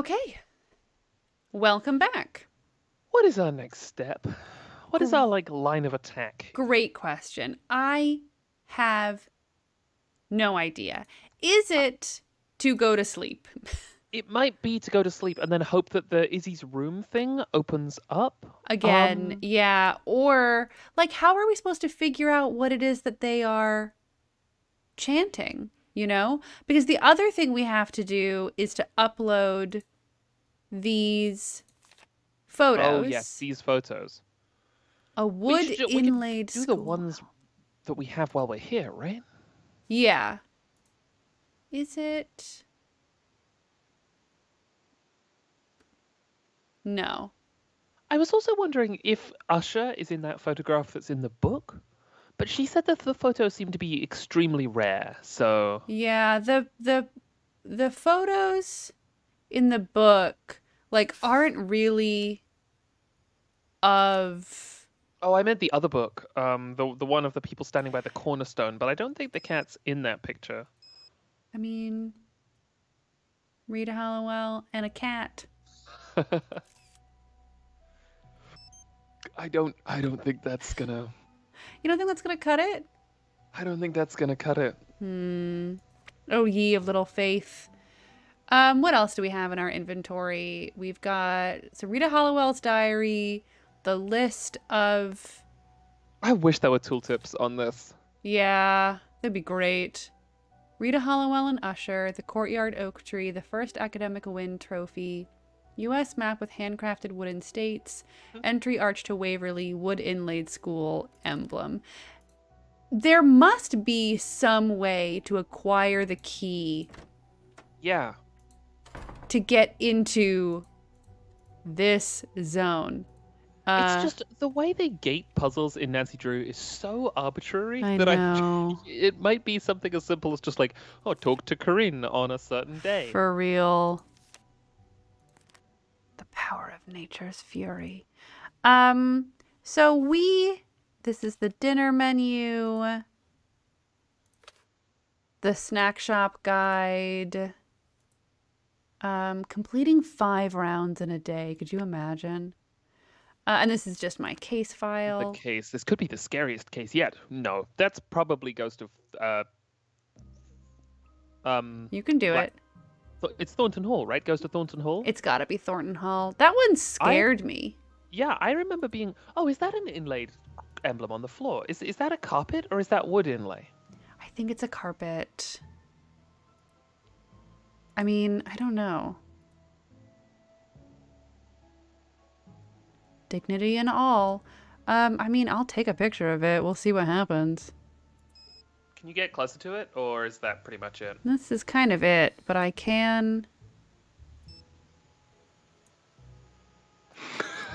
Okay, welcome back. What is our next step? What is Gr- our line of attack? Great question. I have no idea. Is it to go to sleep? It might be to go to sleep and then hope that the Izzy's room thing opens up. Again, yeah. Or, like, how are we supposed to figure out what it is that they are chanting? Because the other thing we have to do is to upload these Oh yes, photos. these photos. A wood We could inlaid do the school. ones that we have while we're here, right? Yeah. Is it? No. I was also wondering if Usher is in that photograph that's in the book, but she said that the photos seem to be extremely rare. So, Yeah, the photos in the book like aren't really of oh, I meant the other book, the one of the people standing by the cornerstone, but I don't think the cat's in that picture. I mean, Rita Halliwell and a cat. I don't think that's gonna You don't think that's gonna cut it? I don't think that's gonna cut it. Hmm. Oh, ye of little faith. What else do we have in our inventory? We've got so Rita Halliwell's diary, the list of I wish there were tooltips on this. yeah, that'd be great. Rita Halliwell and Usher, the Courtyard Oak Tree, the first academic win trophy, U.S. map with handcrafted wooden states, entry arch to Waverly, wood inlaid school emblem. There must be some way to acquire the key Yeah. to get into this zone. It's Uh, just the way they gate puzzles in Nancy Drew is so arbitrary I that I know. it might be something as simple as just like, oh, talk to Corinne on a certain day. For real. The power of nature's fury. Um, so this is the dinner menu, the snack shop guide, completing 5 rounds in a day. Could you imagine? And this is just my case The file. case. This could be the scariest case yet. No, that's probably goes to um You can do Black. it. It's Thornton Hall, right? Goes to Thornton Hall. It's gotta be Thornton Hall. That one I scared me. Yeah, I remember being. Oh, is that an inlaid emblem on the floor? Is that a carpet or is that wood inlay? I think it's a carpet. I mean, I don't know. Dignity and all. I mean, I'll take a picture of it. We'll see what happens. Can you get closer to it, or is that pretty much it? This is kind of it, but I can.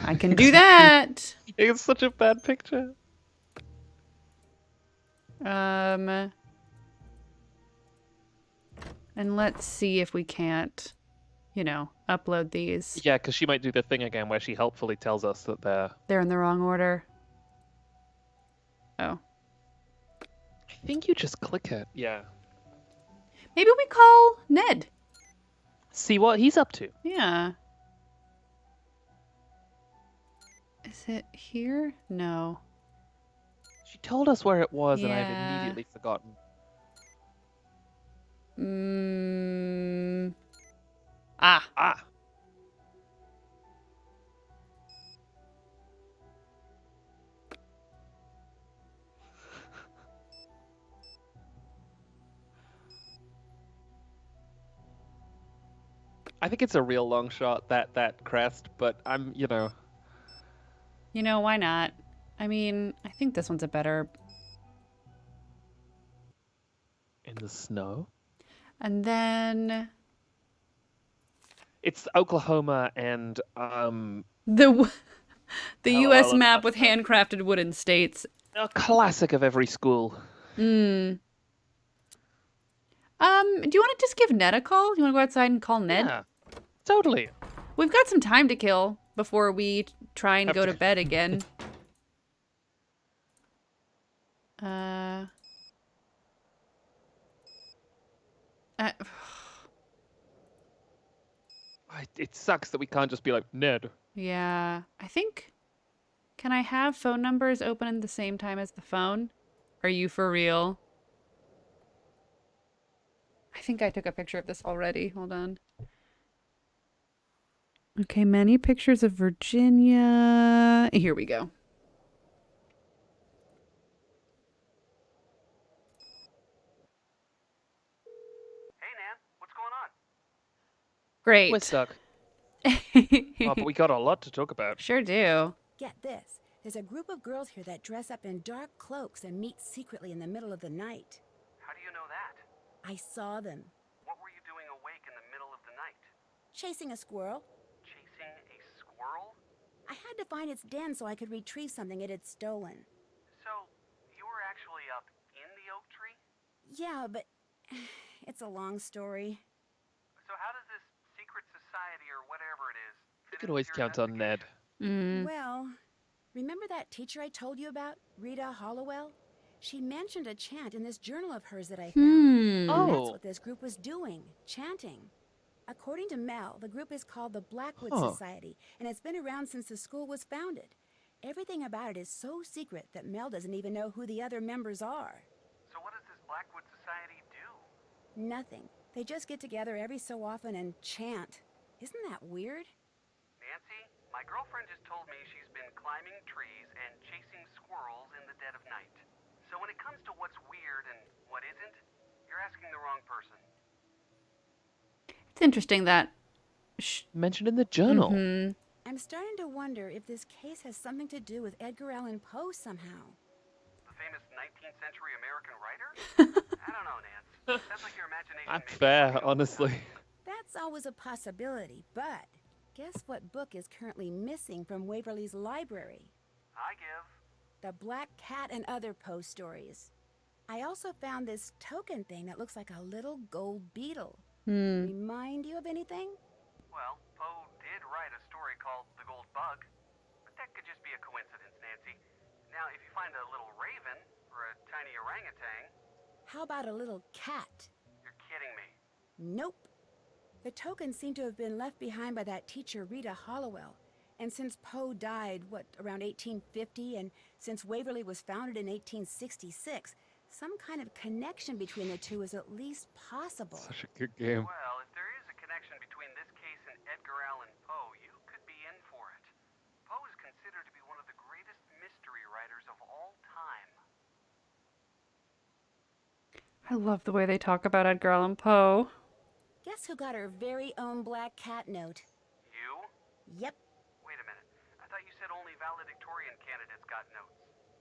I can do that. It's such a bad picture. Um, and let's see if we can't, upload these. Yeah, because she might do the thing again where she helpfully tells us that they're. They're in the wrong order. Oh. I think you just click it. Yeah. Maybe we call Ned. See what he's up to. Yeah. Is it here? No. She told us where it was, and I've Yeah. immediately forgotten. Mm. Ah. Ah, I think it's a real long shot that crest, but I'm. Why not? I mean, I think this one's a better. In the snow. And then It's Oklahoma and the the U.S. LOL and map with Usher. handcrafted wooden states. A classic of every school. Hmm. Do you want to just give Ned a call? You want to go outside and call Ned? Yeah, totally. We've got some time to kill before we try and Have go to to. bed again. Uh, uh It sucks that we can't just be like, Ned. Yeah. I think. Can I have phone numbers open at the same time as the phone? Are you for real? I think I took a picture of this already. Hold on. Okay, many pictures of Virginia. Here we go. Hey, Nan, what's going on? We're Great. stuck. Oh, but we got a lot to talk about. Sure do. Get this. There's a group of girls here that dress up in dark cloaks and meet secretly in the middle of the night. How do you know that? I saw them. What were you doing awake in the middle of the night? Chasing a squirrel. Chasing a squirrel? I had to find its den so I could retrieve something it had stolen. So, you were actually up in the oak tree? Yeah, but it's a long story. So how does this secret society or whatever it is We fit can into always your count on Ned. investigation? Well, remember that teacher I told you about, Rita Hollowell? She mentioned a chant in this journal of hers that I found. Oh. That's what this group was doing, chanting. According to Mel, the group is called the Blackwood Society, and it's been around since the school was founded. Everything about it is so secret that Mel doesn't even know who the other members are. So what does this Blackwood Society do? Nothing. They just get together every so often and chant. Isn't that weird? Nancy, my girlfriend just told me she's been climbing trees and chasing squirrels in the dead of night. So when it comes to what's weird and what isn't, you're asking the wrong person. It's interesting that. Mentioned in the journal. I'm starting to wonder if this case has something to do with Edgar Allan Poe somehow. The famous 19th century American writer? I don't know, Nance. Sounds like your imagination That's may be fair, working honestly. overtime. That's always a possibility, but guess what book is currently missing from Waverly's library? I give. The Black Cat and Other Poe stories. I also found this token thing that looks like a little gold beetle. Remind you of anything? Well, Poe did write a story called The Gold Bug, but that could just be a coincidence, Nancy. Now, if you find a little raven or a tiny orangutan, How about a little cat? you're kidding me. Nope. The tokens seem to have been left behind by that teacher Rita Hollowell. And since Poe died, around 1850, and since Waverly was founded in 1866, some kind of connection between the two is at least possible. Such a good game. Well, if there is a connection between this case and Edgar Allan Poe, you could be in for it. Poe is considered to be one of the greatest mystery writers of all time. I love the way they talk about Edgar Allan Poe. Guess who got her very own black cat note? You? Yep. Wait a minute. I thought you said only valedictorian candidates got notes.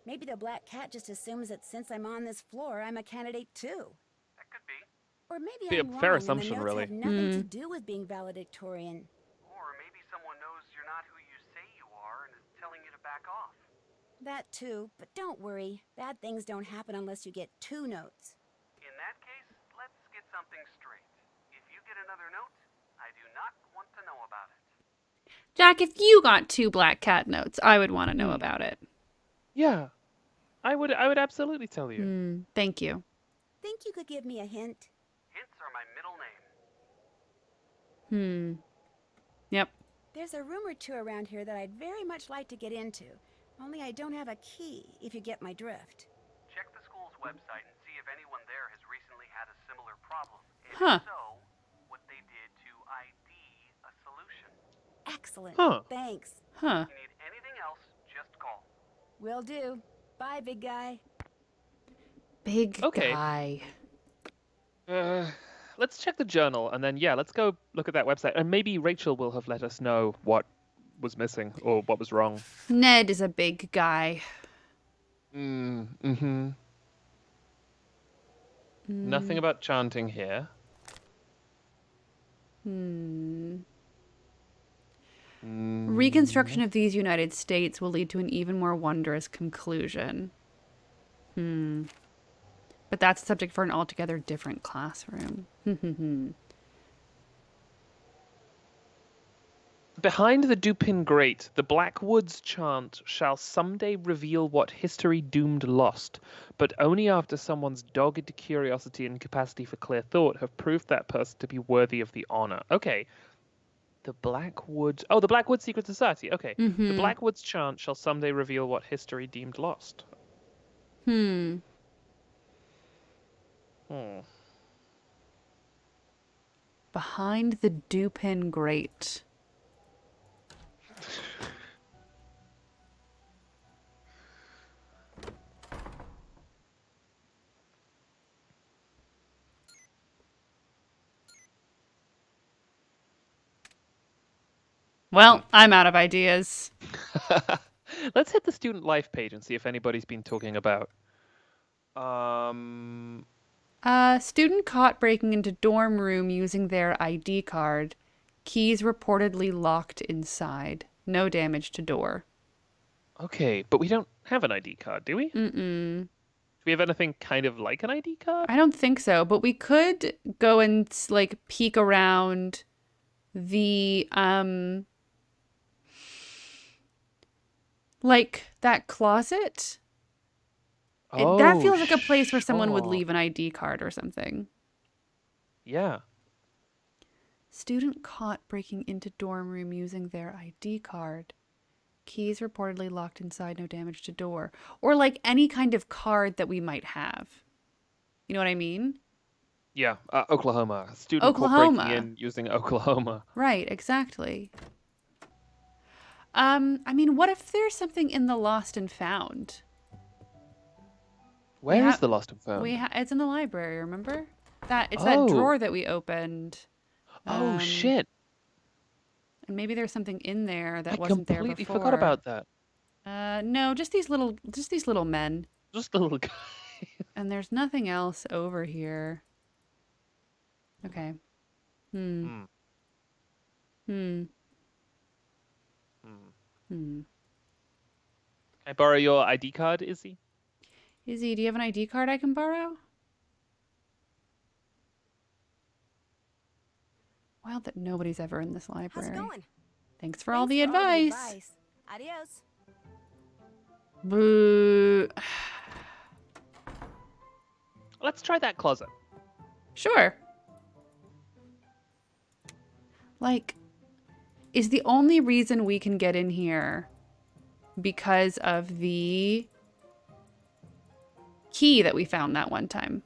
Maybe the black cat just assumes that since I'm on this floor, I'm a candidate too. That could be. Or maybe Be a I'm fair wrong assumption, and the notes really. have nothing to do with being valedictorian. Or maybe someone knows you're not who you say you are and is telling you to back off. That too, but don't worry. Bad things don't happen unless you get 2 notes. In that case, let's get something straight. If you get another note, I do not want to know about it. Jack, if you got 2 black cat notes, I would want to know about it. Yeah. I would absolutely tell you. Thank you. Think you could give me a hint? Hints are my middle name. Yep. There's a room or two around here that I'd very much like to get into. Only I don't have a key, if you get my drift. Check the school's website and see if anyone there has recently had a similar problem. And Huh. if so, what they did to ID a solution. Excellent. Huh. Thanks. Huh. If you need anything else, just call. Will do. Bye, big guy. Big Okay. guy. Let's check the journal, and then, let's go look at that website. And maybe Rachel will have let us know what was missing or what was wrong. Ned is a big guy. Nothing about chanting here. Reconstruction of these United States will lead to an even more wondrous conclusion. But that's a subject for an altogether different classroom. Behind the Dupin grate, the Blackwoods chant shall someday reveal what history doomed lost, but only after someone's dogged curiosity and capacity for clear thought have proved that person to be worthy of the honor. Okay. The Blackwood... Oh, the Blackwood Secret Society. Okay. The Mm-hmm. Blackwood's chant shall someday reveal what history deemed lost. Hmm. Hmm. Behind the Dupin grate. Well, I'm out of ideas. Let's hit the student life page and see if anybody's been talking about. Student caught breaking into dorm room using their ID card. Keys reportedly locked inside. No damage to door. Okay, but we don't have an ID card, do we? Mm-mm. Do we have anything kind of like an ID card? I don't think so, but we could go and like peek around the like that closet. That feels like a place where someone would sure. leave an ID card or something. Yeah. Student caught breaking into dorm room using their ID card. Keys reportedly locked inside, no damage to door. Or like any kind of card that we might have. You know what I mean? Yeah, Oklahoma. Student caught Oklahoma. breaking in using Oklahoma. Right, exactly. I mean, what if there's something in the lost and found? Where is the lost and found? It's in the library, remember? It's Oh. that drawer that we opened. Oh, shit. And maybe there's something in there that I wasn't there completely before. forgot about that. No, just these little men. Just a little guy. And there's nothing else over here. Okay. Hmm. Hmm. Can I borrow your ID card, Izzy? Izzy, do you have an ID card I can borrow? Wild that nobody's ever in this library. How's it going? Thanks for all the advice. Adios. Boo. Let's try that closet. Sure. Like, is the only reason we can get in here because of the key that we found that one time?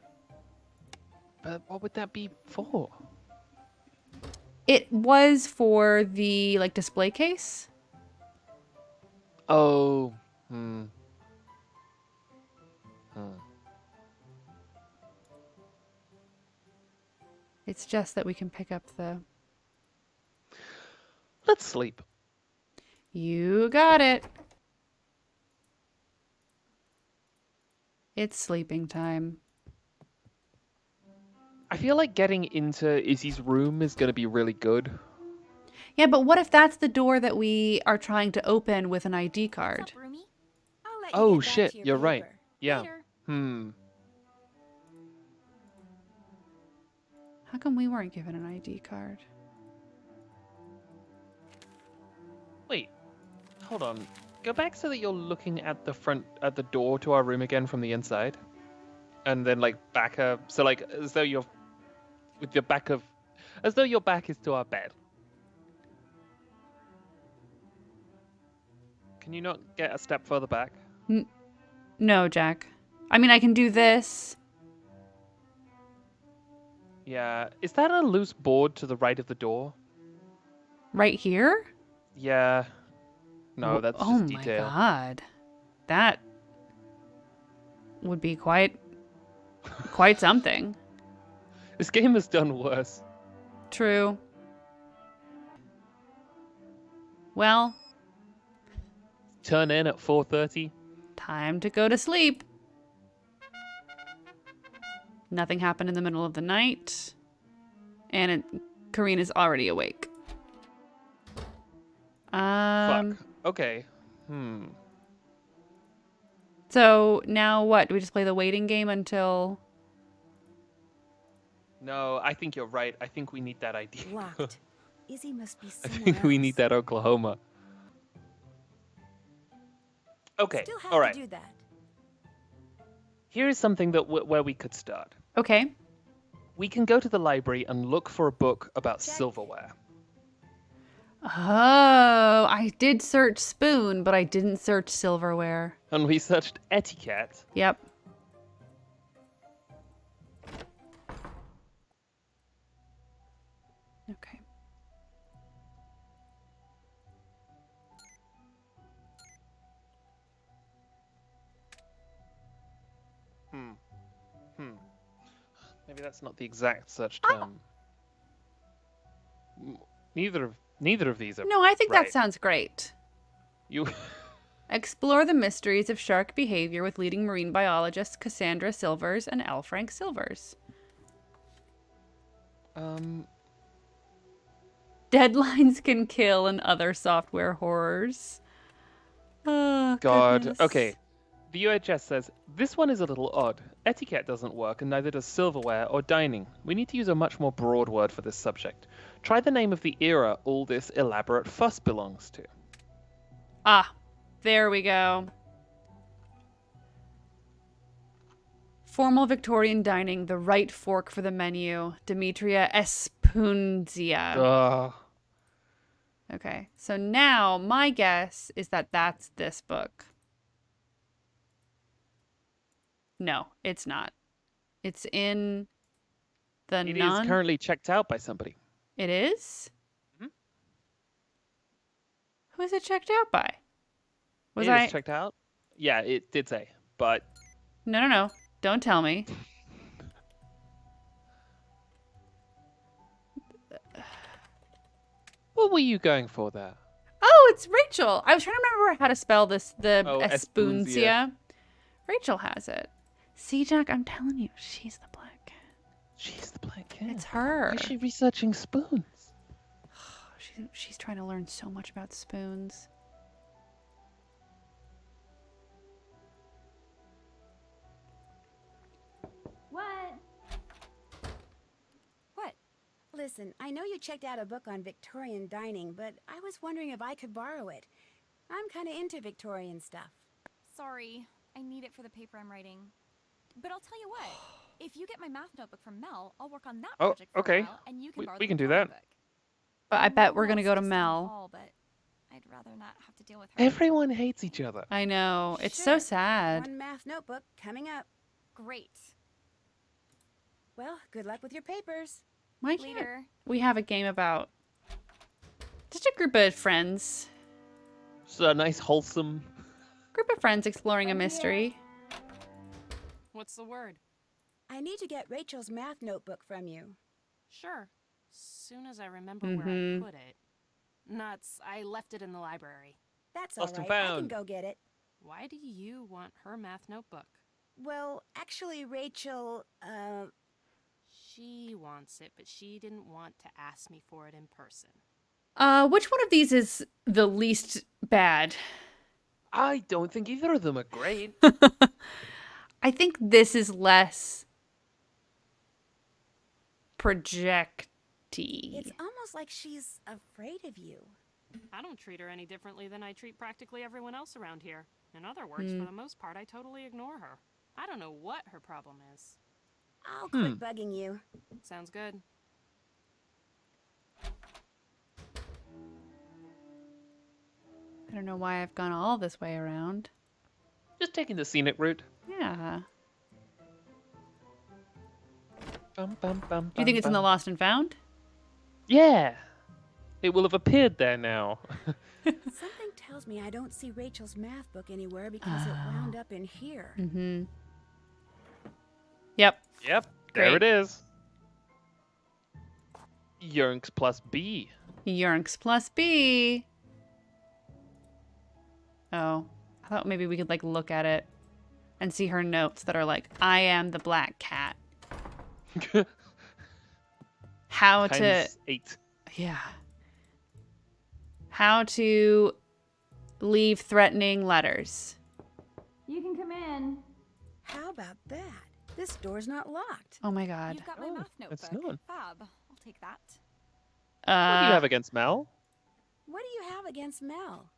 But what would that be for? It was for the, like, display case. Oh. It's just that we can pick up the... Let's sleep. You got it. It's sleeping time. I feel like getting into Izzy's room is going to be really good. Yeah, but what if that's the door that we are trying to open with an ID card? What's up, Rumi? I'll let you Oh, get back shit, to your you're right. paper. Yeah. Later. How come we weren't given an ID card? Wait. Hold on. Go back so that you're looking at the door to our room again from the inside. And then, like, back up. So, like, as though your back is to our bed. Can you not get a step further back? No, Jack. I mean, I can do this. Yeah. Is that a loose board to the right of the door? Right here? Yeah. No, that's just detail. Oh my god. That would be quite something. This game has done worse. True. Well, Turn in at 4:30. time to go to sleep. Nothing happened in the middle of the night. And Karina's already awake. Fuck. Okay. So now what? Do we just play the waiting game until... No, I think you're right. I think we need that ID. Locked. Izzy must be I somewhere think we need else. that Oklahoma. Okay, Still have all right. to do that. Here is something that where we could start. Okay. We can go to the library and look for a book about Check. silverware. Oh, I did search spoon, but I didn't search silverware. And we searched etiquette. Yep. Okay. Maybe that's not the exact search term. Neither of these are. No, I think right. that sounds great. You. Explore the mysteries of shark behavior with leading marine biologists Cassandra Silvers and L. Frank Silvers. Deadlines can kill and other software horrors. Oh, God. goodness. Okay. The UHS says, this one is a little odd. Etiquette doesn't work, and neither does silverware or dining. We need to use a much more broad word for this subject. Try the name of the era all this elaborate fuss belongs to. Ah, there we go. Formal Victorian dining, the right fork for the menu. Demetria Espunzia. Ugh. Okay, so now my guess is that that's this book. No, it's not. It's in the It is currently checked out by somebody. It is? Mhm. Who is it checked out by? It is checked out? Yeah, it did say, but... No. Don't tell me. What were you going for there? Oh, it's Rachel. I was trying to remember how to spell this, the Espunzia. Espunzia. Rachel has it. See, Jack, I'm telling you, she's the black cat. She's the black cat. It's her. Why is she researching spoons? She's trying to learn so much about spoons. What? Listen, I know you checked out a book on Victorian dining, but I was wondering if I could borrow it. I'm kind of into Victorian stuff. Sorry, I need it for the paper I'm writing. But I'll tell you what, if you get my math notebook from Mel, I'll work on that Oh, project for okay. a while, and you can borrow We the can do Victorian that. book. But I bet know we're going to Mel's go to just down the Mel. hall, but I'd rather not have to deal with her. Everyone hates each other. I know. It's Sure. so sad. One math notebook coming up. Great. Well, good luck with your papers. Why can't Later. we have a game about just a group of friends? It's a nice, wholesome... Group of friends exploring a mystery. What's the word? I need to get Rachel's math notebook from you. Sure. Soon as I remember where I put it. Nuts, I left it in the library. That's all Lost and right. I can found. go get it. Why do you want her math notebook? Well, actually, Rachel, She wants it, but she didn't want to ask me for it in person. Which one of these is the least bad? I don't think either of them are great. I think this is less projecty. it's almost like she's afraid of you. I don't treat her any differently than I treat practically everyone else around here. In other words, for the most part, I totally ignore her. I don't know what her problem is. I'll quit bugging you. Sounds good. I don't know why I've gone all this way around. Just taking the scenic route. Yeah. Bum, bum, bum, Do you think it's in the Lost and Found? Yeah. It will have appeared there now. Something tells me I don't see Rachel's math book anywhere because it wound up in here. Mm-hmm. Yep. Yep. There Great. it is. Yernks plus B. Yernks plus B. Oh. I thought maybe we could, like, look at it and see her notes that are like, I am the black cat. How to... Times 8. Yeah. How to leave threatening letters. You can come in. How about that? This door's not locked. Oh my god. You've got my Oh, math it's notebook. not. Fab. I'll take that. What do you have against Mel? What do you have against Mel?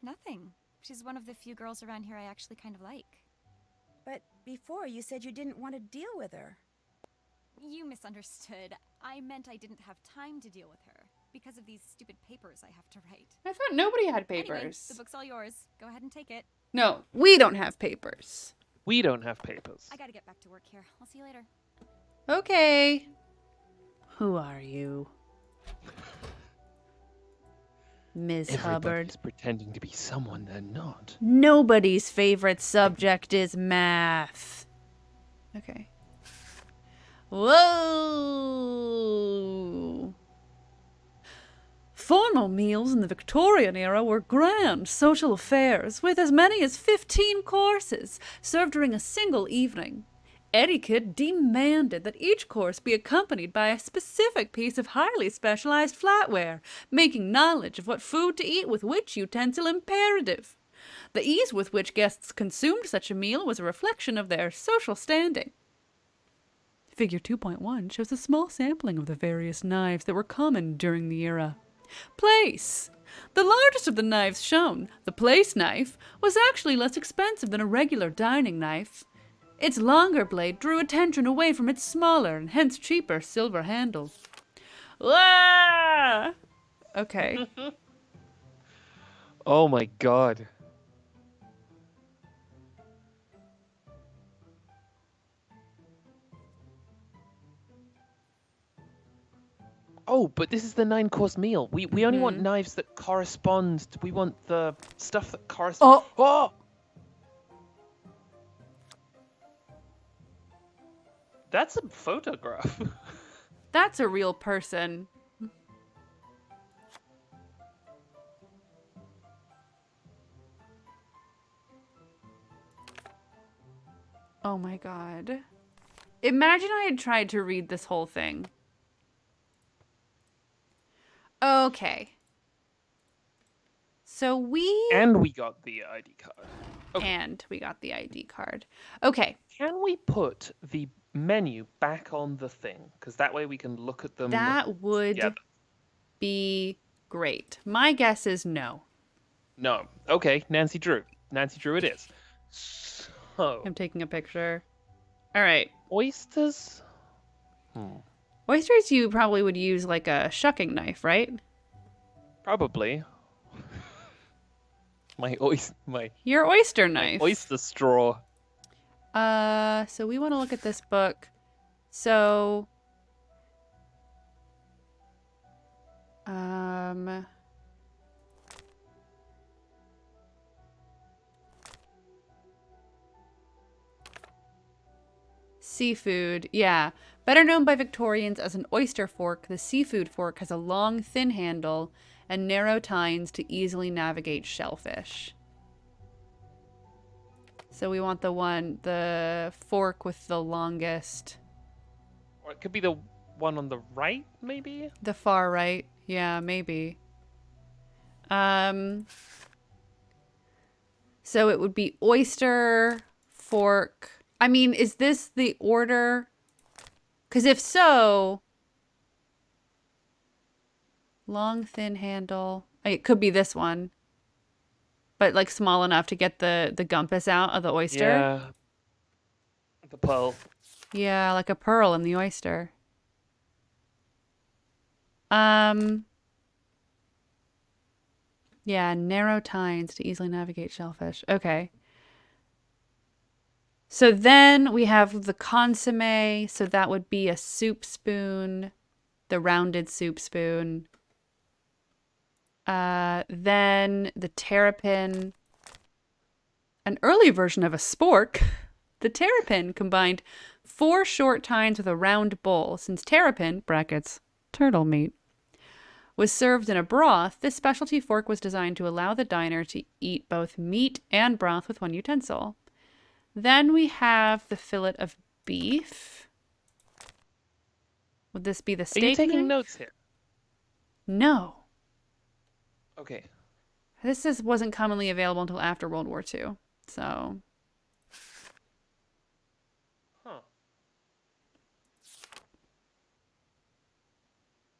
Nothing. She's one of the few girls around here I actually kind of like. But before you said you didn't want to deal with her. You misunderstood. I meant I didn't have time to deal with her. because of these stupid papers I have to write. I thought nobody had Anyway, papers. the book's all yours. Go ahead and take it. No, we don't have papers. We don't have papers. I gotta get back to work here. I'll see you later. Okay. Who are you? Ms. Hubbard. Everybody's pretending to be someone they're not. Nobody's favorite subject is math. Okay. Whoa! Formal meals in the Victorian era were grand social affairs with as many as 15 courses served during a single evening. Etiquette demanded that each course be accompanied by a specific piece of highly specialized flatware, making knowledge of what food to eat with which utensil imperative. The ease with which guests consumed such a meal was a reflection of their social standing. Figure 2.1 shows a small sampling of the various knives that were common during the era. Place. The largest of the knives shown, the place knife, was actually less expensive than a regular dining knife. Its longer blade drew attention away from its smaller and hence cheaper silver handle. Ah! Okay. Oh my god. Oh, but this is the 9-course meal. We only want knives that correspond. We want the stuff that corresponds. Oh! That's a photograph. That's a real person. Oh my god. Imagine I had tried to read this whole thing. Okay. So And we got the ID card. Okay. And we got the ID card. Okay. Can we put the menu back on the thing? Because that way we can look at them. That would be great. My guess is no. No. Okay, Nancy Drew. Nancy Drew it is. So. I'm taking a picture. All right. Oysters? Oysters you probably would use like a shucking knife, right? Probably. Your oyster knife. Oyster straw. So we want to look at this book. So, seafood, yeah. Better known by Victorians as an oyster fork, the seafood fork has a long, thin handle and narrow tines to easily navigate shellfish. So we want the fork with the longest. Or it could be the one on the right, maybe? The far right. Yeah, maybe. So it would be oyster, fork. I mean, is this the order? Because if so, long, thin handle. It could be this one. But like small enough to get the gumpus out of the oyster. Yeah. The pearl. Yeah, like a pearl in the oyster. Yeah, narrow tines to easily navigate shellfish. Okay. So then we have the consommé. So that would be a soup spoon, the rounded soup spoon. Then the terrapin, an early version of a spork. The terrapin combined 4 short tines with a round bowl. Since terrapin, brackets, turtle meat, was served in a broth, this specialty fork was designed to allow the diner to eat both meat and broth with one utensil. Then we have the fillet of beef. Would this be the steak Are you taking knife? notes here? No. Okay. This wasn't commonly available until after World War II. So. Huh.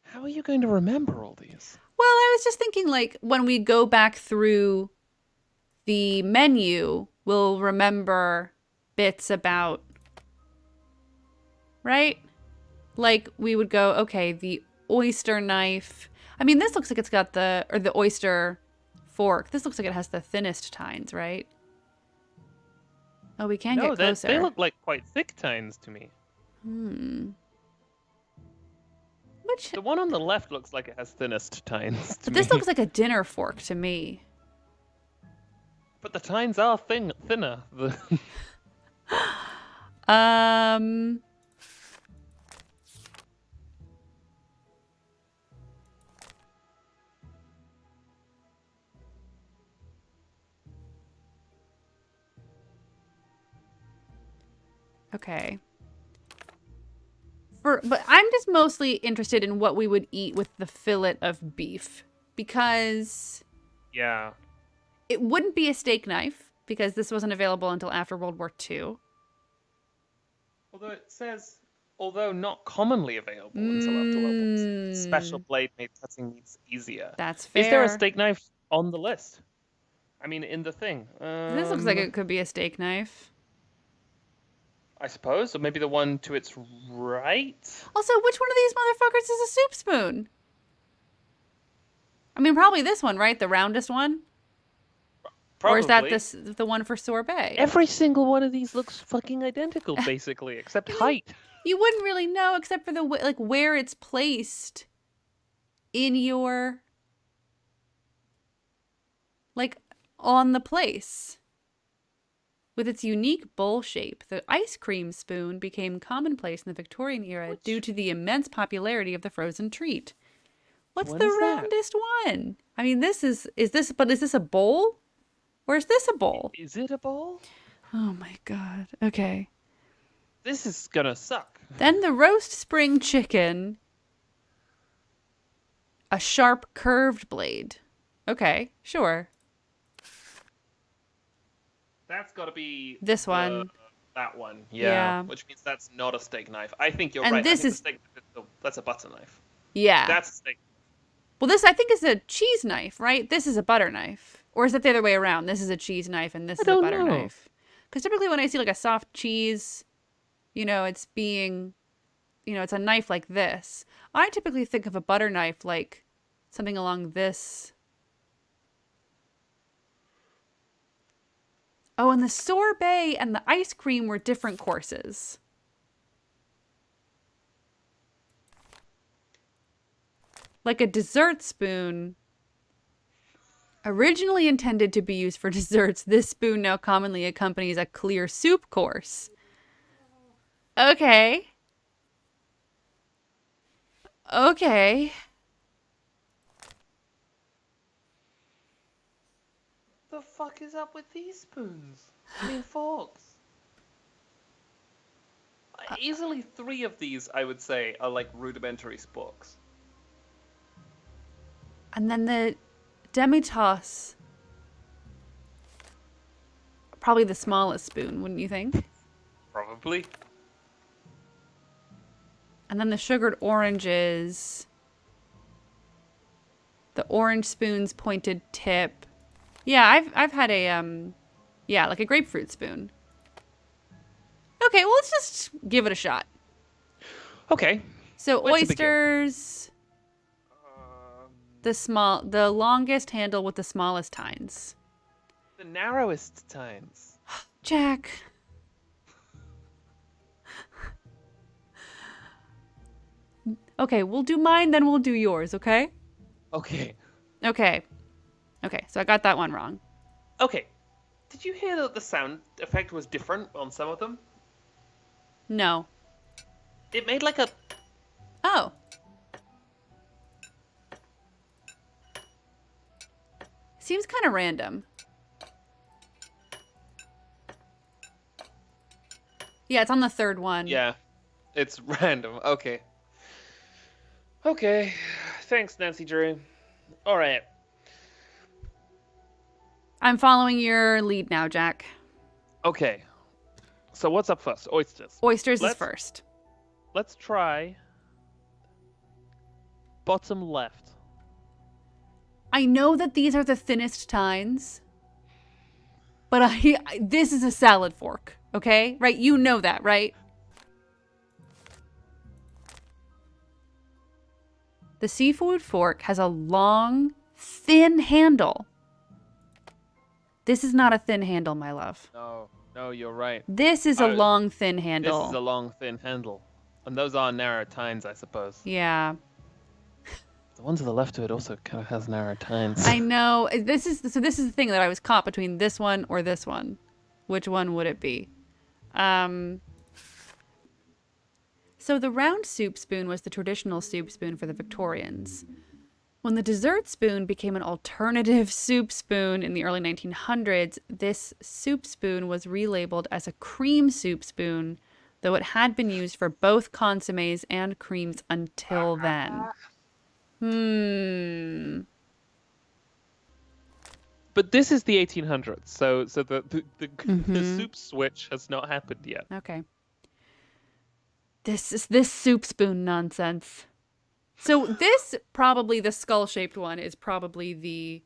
How are you going to remember all these? Well, I was just thinking, like, when we go back through the menu, we'll remember bits about, right? Like, we would go, okay, the oyster knife. I mean, this looks like it's got the oyster fork. This looks like it has the thinnest tines, right? Oh, we can No, get closer. they look like quite thick tines to me. Which The one on the left looks like it has thinnest tines to this me. looks like a dinner fork to me. But the tines are thinner. Um. Okay. But I'm just mostly interested in what we would eat with the fillet of beef, because Yeah. it wouldn't be a steak knife because this wasn't available until after World War II. Although it says, although not commonly available until after World War II, special blade made cutting meats easier. That's fair. Is there a steak knife on the list? I mean, in the thing. This looks like it could be a steak knife. I suppose, or maybe the one to its right. Also, which one of these motherfuckers is a soup spoon? I mean, probably this one, right? The roundest one? Probably. Or is that the one for sorbet? Every single one of these looks fucking identical, basically, except height. You wouldn't really know except for the like where it's placed in your like on the place. With its unique bowl shape, the ice cream spoon became commonplace in the Victorian era due to the immense popularity of the frozen treat. What's What the is that? roundest one? I mean, is this a bowl? Or is this a bowl? Is it a bowl? Oh my god. Okay. This is gonna suck. Then the roast spring chicken. A sharp curved blade. Okay, sure. That's gotta be This one. That one, Yeah. Which means that's not a steak knife. I think you're And right. this I think is- the steak knife that's a butter knife. Yeah. That's a steak. Well, this I think is a cheese knife, right? This is a butter knife. Or is it the other way around? This is a cheese knife and this is a don't butter know. knife. Because typically when I see like a soft cheese, it's being, it's a knife like this. I typically think of a butter knife like something along this. Oh, and the sorbet and the ice cream were different courses. Like a dessert spoon. Originally intended to be used for desserts, this spoon now commonly accompanies a clear soup course. Okay. Okay. The fuck is up with these spoons? I mean, forks. Easily 3 of these, I would say, are like rudimentary sporks. And then the demi-tasse. Probably the smallest spoon, wouldn't you think? Probably. And then the sugared oranges. The orange spoon's pointed tip. Yeah, I've had a like a grapefruit spoon. Okay, well let's just give it a shot. Okay. So Where to begin? oysters, the longest handle with the smallest tines. The narrowest tines. Jack. Okay, we'll do mine, then we'll do yours, okay? Okay. Okay. Okay, so I got that one wrong. Okay. Did you hear that the sound effect was different on some of them? No. It made like a... Oh. Seems kind of random. Yeah, it's on the third one. Yeah. It's random. Okay. Okay. Thanks, Nancy Drew. Alright. I'm following your lead now, Jack. Okay. So what's up first? Oysters. Oysters is Let's- first. Let's try... bottom left. I know that these are the thinnest tines, but this is a salad fork, okay? Right? You know that, right? The seafood fork has a long, thin handle. This is not a thin handle, my love. No, you're right. This is a long, thin handle. This is a long, thin handle. And those are narrow tines, I suppose. Yeah. The one to the left of it also kind of has narrow tines. I know. This is the thing that I was caught between this one or this one. Which one would it be? So the round soup spoon was the traditional soup spoon for the Victorians. When the dessert spoon became an alternative soup spoon in the early 1900s, this soup spoon was relabeled as a cream soup spoon, though it had been used for both consommes and creams until then. But this is the 1800s, so the soup switch has not happened yet. Okay. This soup spoon nonsense. So this, probably the skull-shaped one, is probably the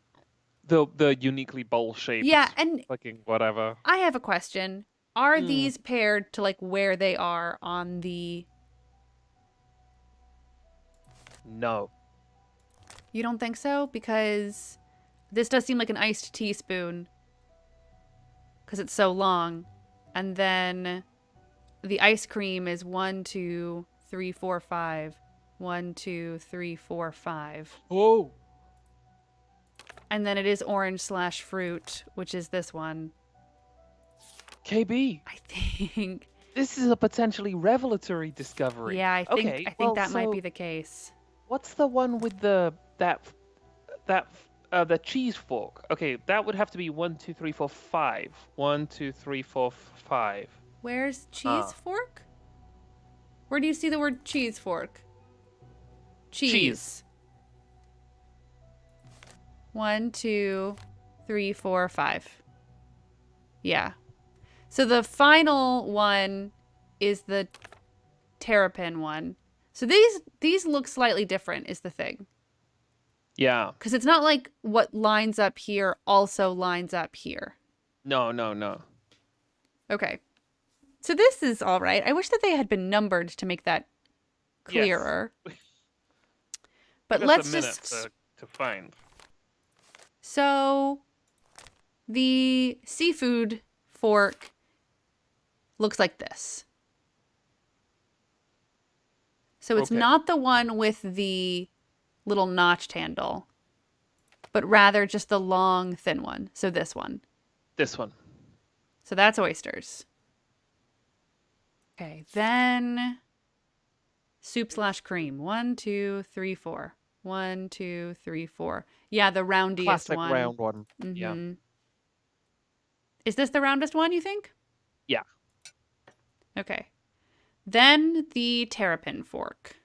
uniquely bowl-shaped. Yeah, and fucking whatever. I have a question. Are these paired to like where they are on the... No. You don't think so? Because this does seem like an iced teaspoon. Because it's so long. And then the ice cream is 1, 2, 3, 4, 5. 1, 2, 3, 4, 5. Whoa. And then it is orange/fruit, which is this one. KB. I think. This is a potentially revelatory discovery. Yeah, I think that might be the case. What's the one with the cheese fork? Okay, that would have to be 1, 2, 3, 4, 5. 1, 2, 3, 4, 5. Where's cheese fork? Where do you see the word cheese fork? Cheese. 1, 2, 3, 4, 5. Yeah. So the final one is the terrapin one. So these look slightly different is the thing. Yeah. Because it's not like what lines up here also lines up here. No. Okay. So this is all right. I wish that they had been numbered to make that clearer. Yes. But let's just... to find. So the seafood fork looks like this. So it's not the one with the little notched handle, but rather just the long, thin one. So this one. This one. So that's oysters. Okay, then soup/cream. 1, 2, 3, 4. 1, 2, 3, 4. Yeah, the roundiest Classic one. round one. Mm-hmm. Yeah. Is this the roundest one, you think? Yeah. Okay. Then the terrapin fork.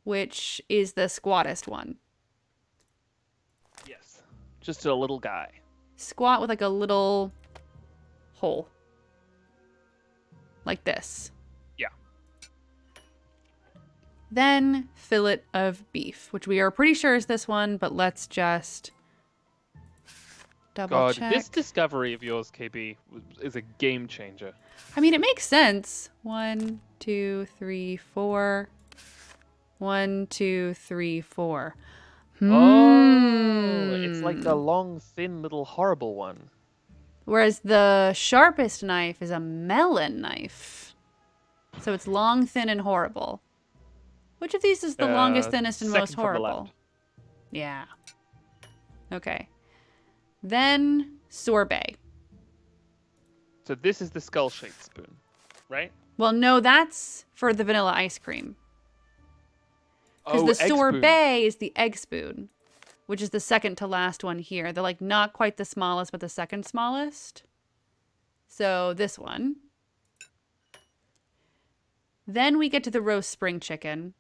Which is the squattest one. Yes. Just a little guy. Squat with like a little hole. Like this. Yeah. Then fillet of beef, which we are pretty sure is this one, but let's just double check. This discovery of yours, KB, is a game changer. I mean, it makes sense. 1, 2, 3, 4. 1, 2, 3, 4. Oh, it's like a long, thin, little horrible one. Whereas the sharpest knife is a melon knife. So it's long, thin, and horrible. Which of these is the longest, thinnest, and most horrible? Yeah. Okay. Then sorbet. So this is the skull-shaped spoon, right? Well, no, that's for the vanilla ice cream. Because the sorbet is the egg spoon, which is the second to last one here. They're like not quite the smallest, but the second smallest. So this one. Then we get to the roast spring chicken,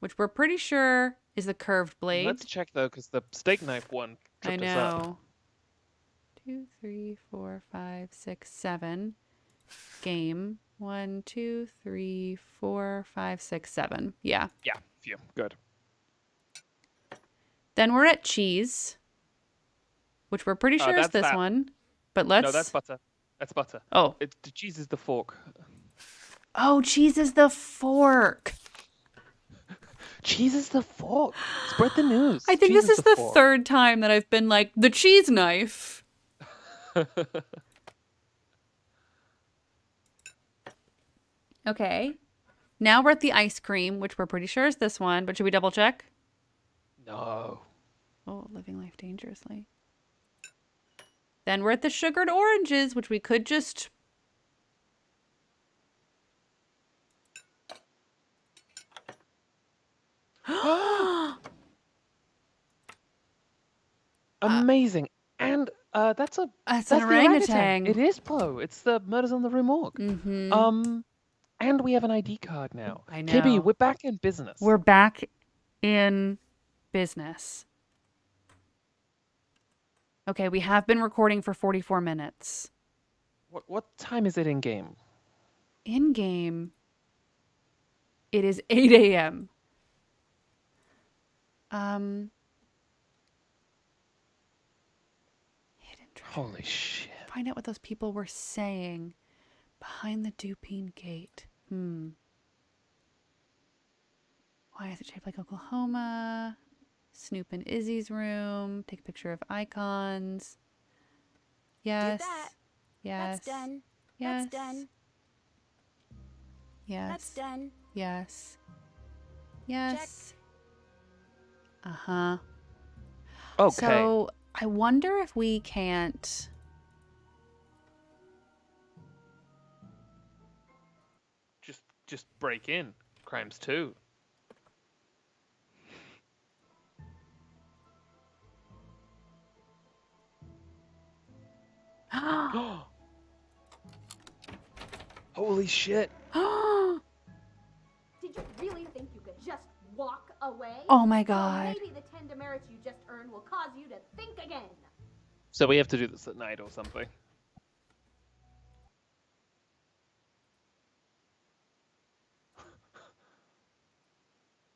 which we're pretty sure is the curved blade. Let's check though, because the steak knife one tripped us up. I know. 2, 3, 4, 5, 6, 7. Game. 1, 2, 3, 4, 5, 6, 7. Yeah. Yeah. Phew. Good. Then we're at cheese, which we're pretty sure is this one. But let's... No, that's butter. That's butter. Oh. The cheese is the fork. Oh, cheese is the fork. Cheese is the fork. Spread the news. I think Cheese this is the fork. third time that I've been like, the cheese knife. Okay. Now we're at the ice cream, which we're pretty sure is this one, but should we double check? No. Oh, living life dangerously. Then we're at the sugared oranges, which we could just... Amazing. And that's That's that's an the orangutan. It is Poe. It's the Murders on the Rue Morgue. Mm-hmm. And we have an ID card now. I know. KB, we're back in business. We're back in business. Okay, we have been recording for 44 minutes. What time is it in game? In game, it is 8 a.m. Hidden treasure. Holy shit. Find out what those people were saying behind the Dupine gate. Why is it shaped like Oklahoma? Snoop in Izzy's room. Take a picture of icons. Yes. Did that. Yes. That's done. Yes. That's done. Yes. That's done. Yes. Yes. Uh-huh. Okay. So I wonder if we can't... Just break in. Crimes 2. Holy shit. Did you really think you could just walk away? Oh my Well, god. maybe the 10 demerits you just earned will cause you to think again. So we have to do this at night or something.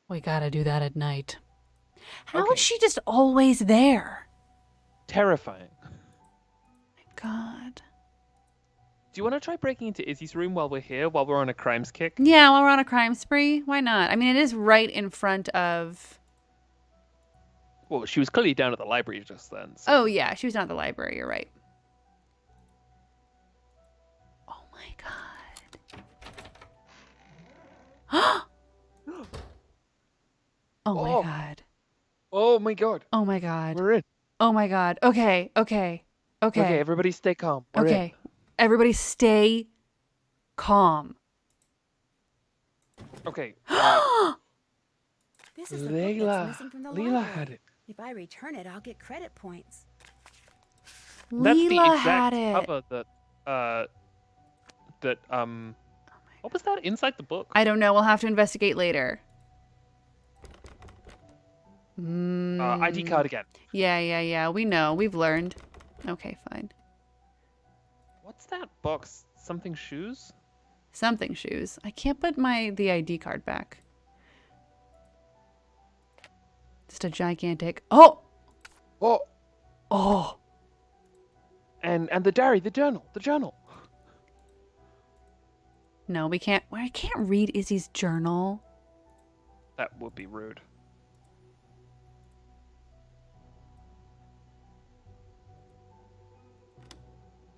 We gotta do that at night. How Okay. is she just always there? Terrifying. God. Do you want to try breaking into Izzy's room while we're here, while we're on a crimes kick? Yeah, while we're on a crime spree, why not? I mean, it is right in front of... Well, she was clearly down at the library just then. So. Oh, yeah, she was not at the library, you're right. Oh my god. Oh my Oh. god. Oh my god. Oh my god. We're in. Oh my god. Okay, okay, okay. Okay, everybody stay calm. We're in. Okay. Everybody stay calm. Okay. This is the book that's Layla. missing from the Layla library. had it. If I return it, I'll get credit points. That's the Leela exact had it. cover that what was that inside the book? I don't know. We'll have to investigate later. ID card again. Yeah. We know. We've learned. Okay, fine. What's that box? Something shoes? Something shoes. I can't put the ID card back. Just a gigantic... Oh! Oh, Oh! and the diary, the journal. No, we can't... I can't read Izzy's journal. That would be rude.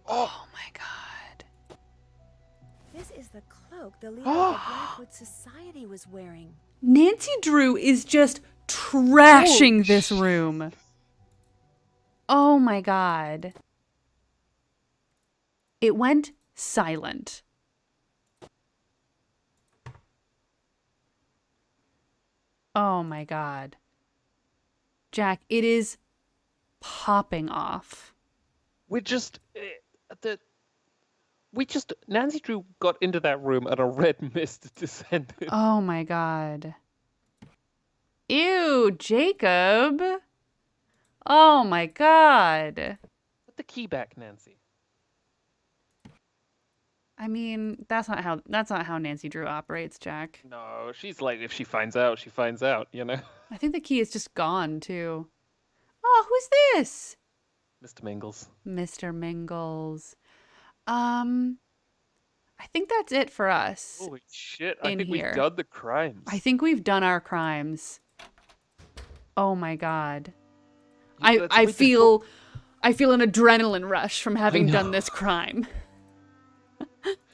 Oh my god. This is the cloak the leader of the Blackwood Society was wearing. Nancy Drew is just trashing Holy this room. Oh my god. It went silent. Oh my god. Jack, it is popping off. Nancy Drew got into that room and a red mist descended. Oh my god. Ew, Jacob. Oh my god. Put the key back, Nancy. I mean, that's not how Nancy Drew operates, Jack. No, she's like, if she finds out, she finds out, you know? I think the key is just gone too. Oh, who's this? Mr. Mingles. Mr. Mingles. I think that's it for us. Holy shit! I In think here. we've done the crimes. I think we've done our crimes. Oh my god. Yeah, I wait, feel an adrenaline rush from having know. done this crime.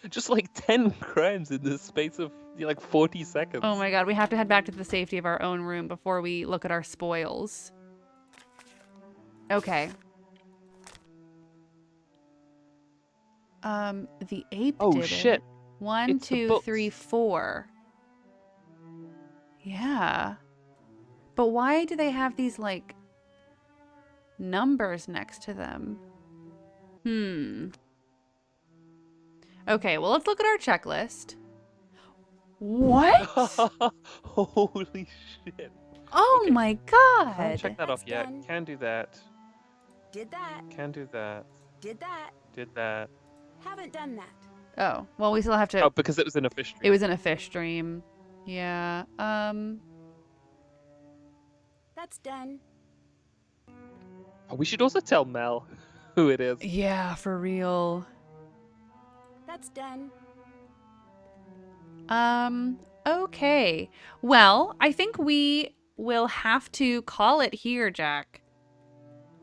just like 10 crimes in the space of like 40 seconds. Oh my god, we have to head back to the safety of our own room before we look at our spoils. Okay. The ape Oh, did shit. it. 1, It's the 2, books. 3, 4. Yeah. But why do they have these, like, numbers next to them? Okay, well, let's look at our checklist. What? Holy shit. Oh Okay. my Can't god. check that off That's yet. done. Can do that. Did that. Can do that. Did that. Did that. Haven't done that. Oh, well, we still have to... Oh, because it was in a fish It stream. was in a fish dream. Yeah, That's done. Oh, we should also tell Mel who it is. yeah, for real. That's done. Okay. Well, I think we will have to call it here, Jack.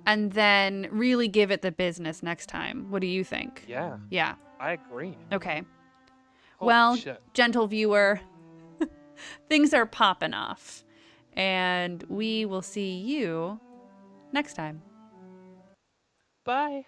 And then really give it the business next time. What do you think? Yeah, Yeah. I agree. Okay. Holy Well, shit. gentle viewer, things are popping off. And we will see you next time. Bye.